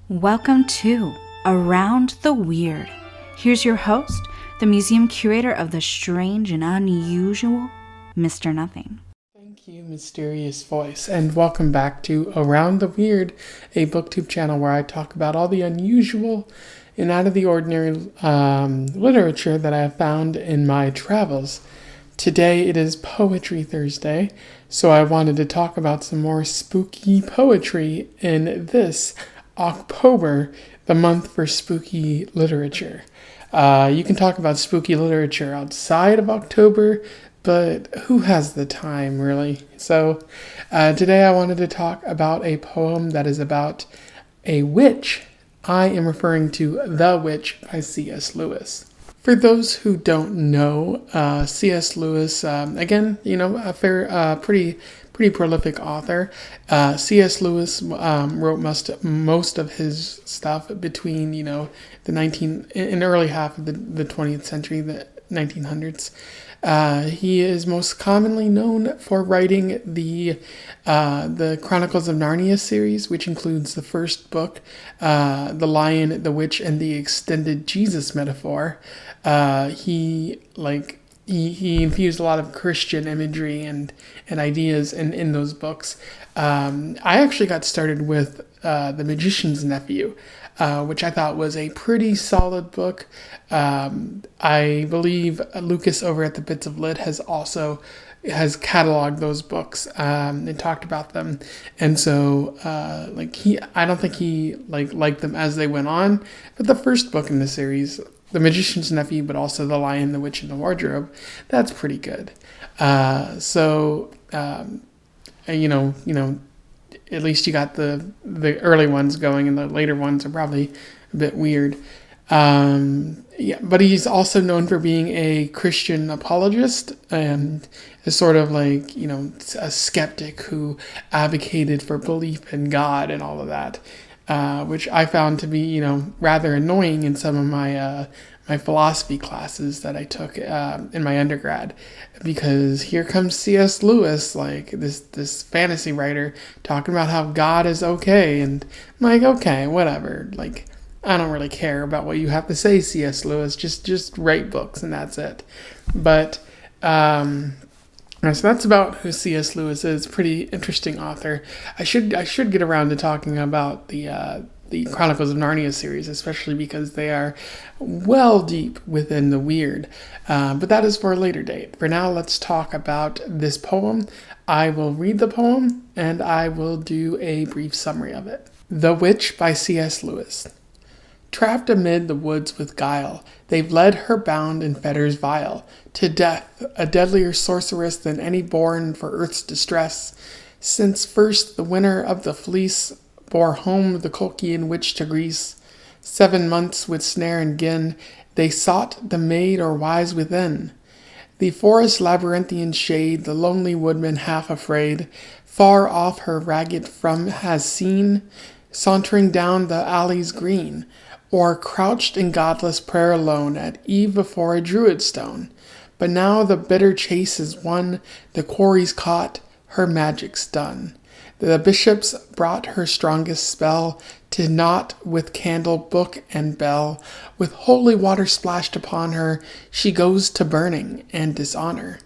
Welcome to Around the Weird. Here's your host, the museum curator of the strange and unusual, Mr. Nothing. Thank you, mysterious voice, and welcome back to Around the Weird, a booktube channel where I talk about all the unusual and out of the ordinary literature that I have found in my travels. Today it is Poetry Thursday, so I wanted to talk about some more spooky poetry in this October, the month for spooky literature. You can talk about spooky literature outside of October, but who has the time, really? So today I wanted to talk about a poem that is about a witch. I am referring to The Witch by C.S. Lewis. For those who don't know, C.S. Lewis, again, a pretty prolific author. C.S. Lewis wrote most of his stuff between, in the early half of the 20th century, the 1900s. He is most commonly known for writing the Chronicles of Narnia series, which includes the first book, The Lion, the Witch, and the Extended Jesus Metaphor. He infused a lot of Christian imagery and ideas in those books. I actually got started with The Magician's Nephew, which I thought was a pretty solid book. I believe Lucas over at the Bits of Lit has cataloged those books and talked about them, and so I don't think he liked them as they went on, but the first book in the series, The Magician's Nephew, but also The Lion, the Witch, and the Wardrobe, that's pretty good. At least you got the early ones going, and the later ones are probably a bit weird. But he's also known for being a Christian apologist and a sort of a skeptic who advocated for belief in God and all of that, which I found to be, rather annoying in some of my philosophy classes that I took in my undergrad, because here comes C.S. Lewis, this fantasy writer, talking about how God is okay, and I'm like, okay, whatever, I don't really care about what you have to say, C.S. Lewis, just write books and that's it. But so that's about who C.S. Lewis is. Pretty interesting author. I should get around to talking about the Chronicles of Narnia series, especially because they are well deep within the weird. But that is for a later date. For now, let's talk about this poem. I will read the poem, and I will do a brief summary of it. The Witch by C.S. Lewis. Trapped amid the woods with guile, they've led her bound in fetters vile, to death, a deadlier sorceress than any born for earth's distress, since first the winner of the fleece bore home the Colchian witch to Greece. 7 months with snare and gin, they sought the maid or wise within. The forest labyrinthian shade, the lonely woodman half afraid, far off her ragged from has seen, sauntering down the alleys green, or crouched in godless prayer alone at eve before a druid stone. But now the bitter chase is won, the quarry's caught, her magic's done. The bishops brought her strongest spell to naught with candle, book, and bell. With holy water splashed upon her, she goes to burning and dishonor.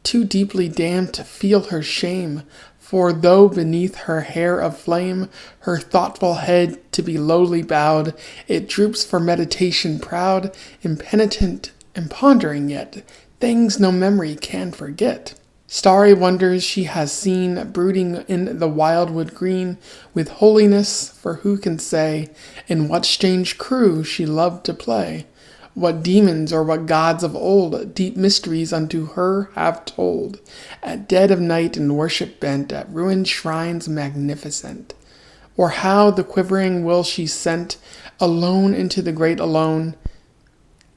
Too deeply damned to feel her shame, for though beneath her hair of flame, her thoughtful head to be lowly bowed, it droops for meditation proud, impenitent and pondering yet, things no memory can forget. Starry wonders she has seen, brooding in the wildwood green, with holiness, for who can say, in what strange crew she loved to play? What demons or what gods of old deep mysteries unto her have told, at dead of night in worship bent, at ruined shrines magnificent? Or how the quivering will she sent, alone into the great alone,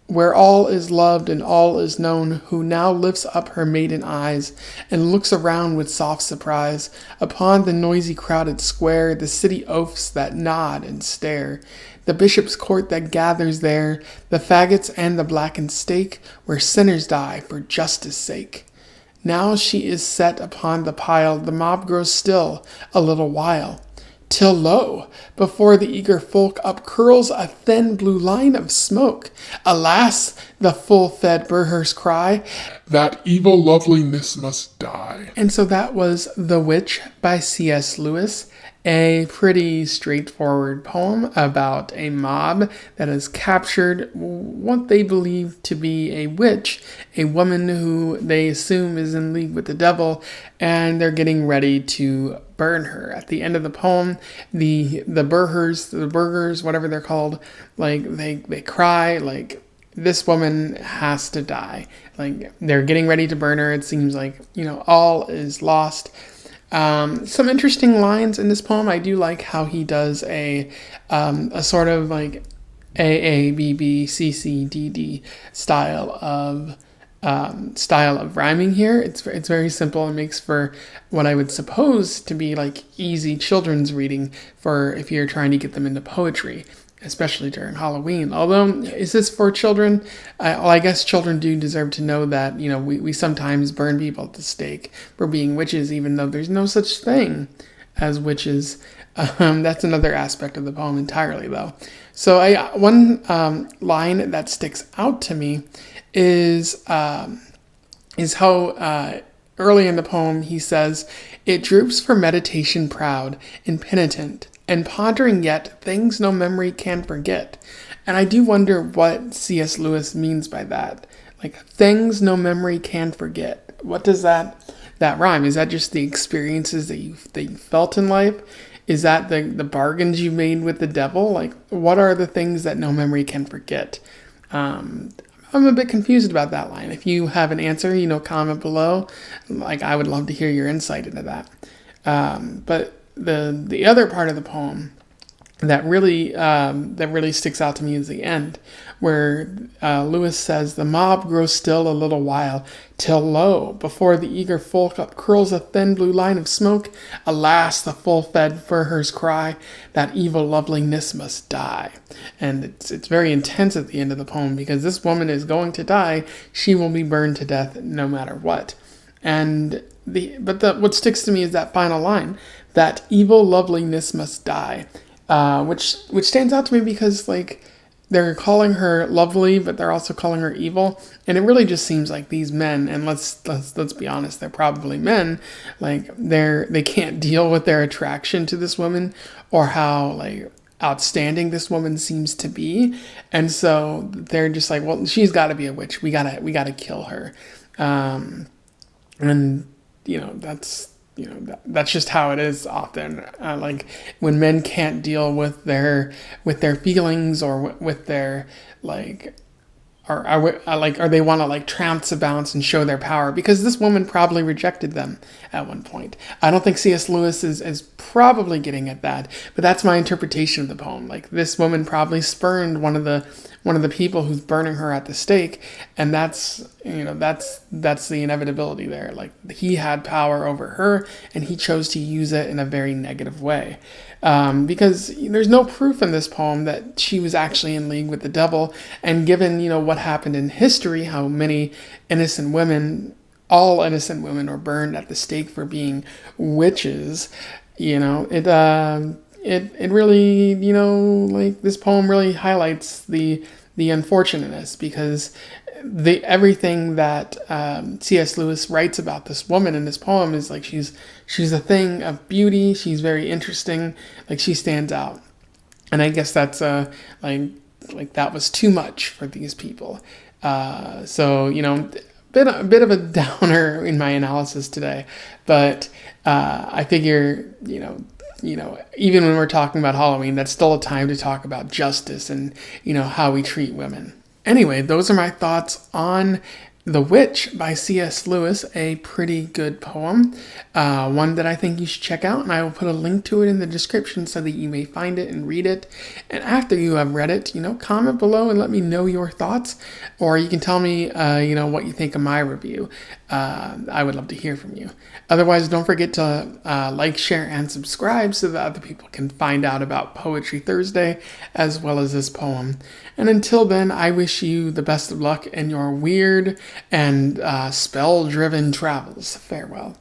where all is loved and all is known, who now lifts up her maiden eyes, and looks around with soft surprise, upon the noisy crowded square, the city oafs that nod and stare, the bishop's court that gathers there, the faggots and the blackened stake, where sinners die for justice' sake. Now she is set upon the pile, the mob grows still a little while. till lo, before the eager folk upcurls a thin blue line of smoke. Alas, the full-fed burghers cry, that evil loveliness must die. And so that was The Witch by C.S. Lewis, a pretty straightforward poem about a mob that has captured what they believe to be a witch, a woman who they assume is in league with the devil, and they're getting ready to burn her. At the end of the poem, the burghers, whatever they're called, like they cry like, this woman has to die. Like, they're getting ready to burn her. It seems like, all is lost. Some interesting lines in this poem. I do like how he does a sort of like A, B, B, C, C, D, D style of rhyming here. It's very simple. It makes for what I would suppose to be like easy children's reading for if you're trying to get them into poetry, especially during Halloween. Although, is this for children? I guess children do deserve to know that, we sometimes burn people at the stake for being witches, even though there's no such thing as witches. That's another aspect of the poem entirely, though. So one line that sticks out to me is how early in the poem he says, "It droops for meditation proud, impenitent, and pondering yet things no memory can forget." And I do wonder what C.S. Lewis means by that. Like, things no memory can forget. What does that rhyme? Is that just the experiences that you felt in life? Is that the bargains you made with the devil? Like, what are the things that no memory can forget? I'm a bit confused about that line. If you have an answer, comment below. Like, I would love to hear your insight into that. But the other part of the poem that really sticks out to me is the end, where Lewis says, "The mob grows still a little while, till lo, before the eager folk upcurls a thin blue line of smoke. Alas, the full-fed burghers cry, that evil loveliness must die." And it's very intense at the end of the poem, because this woman is going to die. She will be burned to death no matter what. And what sticks to me is that final line, that evil loveliness must die, which stands out to me because, like, they're calling her lovely, but they're also calling her evil, and it really just seems like these men, and let's be honest, they're probably men, like they can't deal with their attraction to this woman or how like outstanding this woman seems to be, and so they're just like, well, she's got to be a witch. We gotta kill her, and that's just how it is often. Like, when men can't deal with their feelings or with their or they want to like trounce bounce and show their power, because this woman probably rejected them at one point. I don't think C.S. Lewis is probably getting at that, but that's my interpretation of the poem. Like, this woman probably spurned one of the people who's burning her at the stake, and that's the inevitability there. Like, he had power over her, and he chose to use it in a very negative way. Because there's no proof in this poem that she was actually in league with the devil, and given what happened in history, how many all innocent women were burned at the stake for being witches, it really, like, this poem really highlights the unfortunateness, because everything that C.S. Lewis writes about this woman in this poem is like, she's a thing of beauty. She's very interesting. Like, she stands out. And I guess that's like that was too much for these people. So a bit of a downer in my analysis today, but I figure even when we're talking about Halloween, that's still a time to talk about justice and how we treat women. Anyway, those are my thoughts on The Witch by C.S. Lewis, a pretty good poem, one that I think you should check out, and I will put a link to it in the description so that you may find it and read it. And after you have read it, comment below and let me know your thoughts, or you can tell me, what you think of my review. I would love to hear from you. Otherwise, don't forget to like, share, and subscribe so that other people can find out about Poetry Thursday as well as this poem. And until then, I wish you the best of luck in your weird and spell-driven travels. Farewell.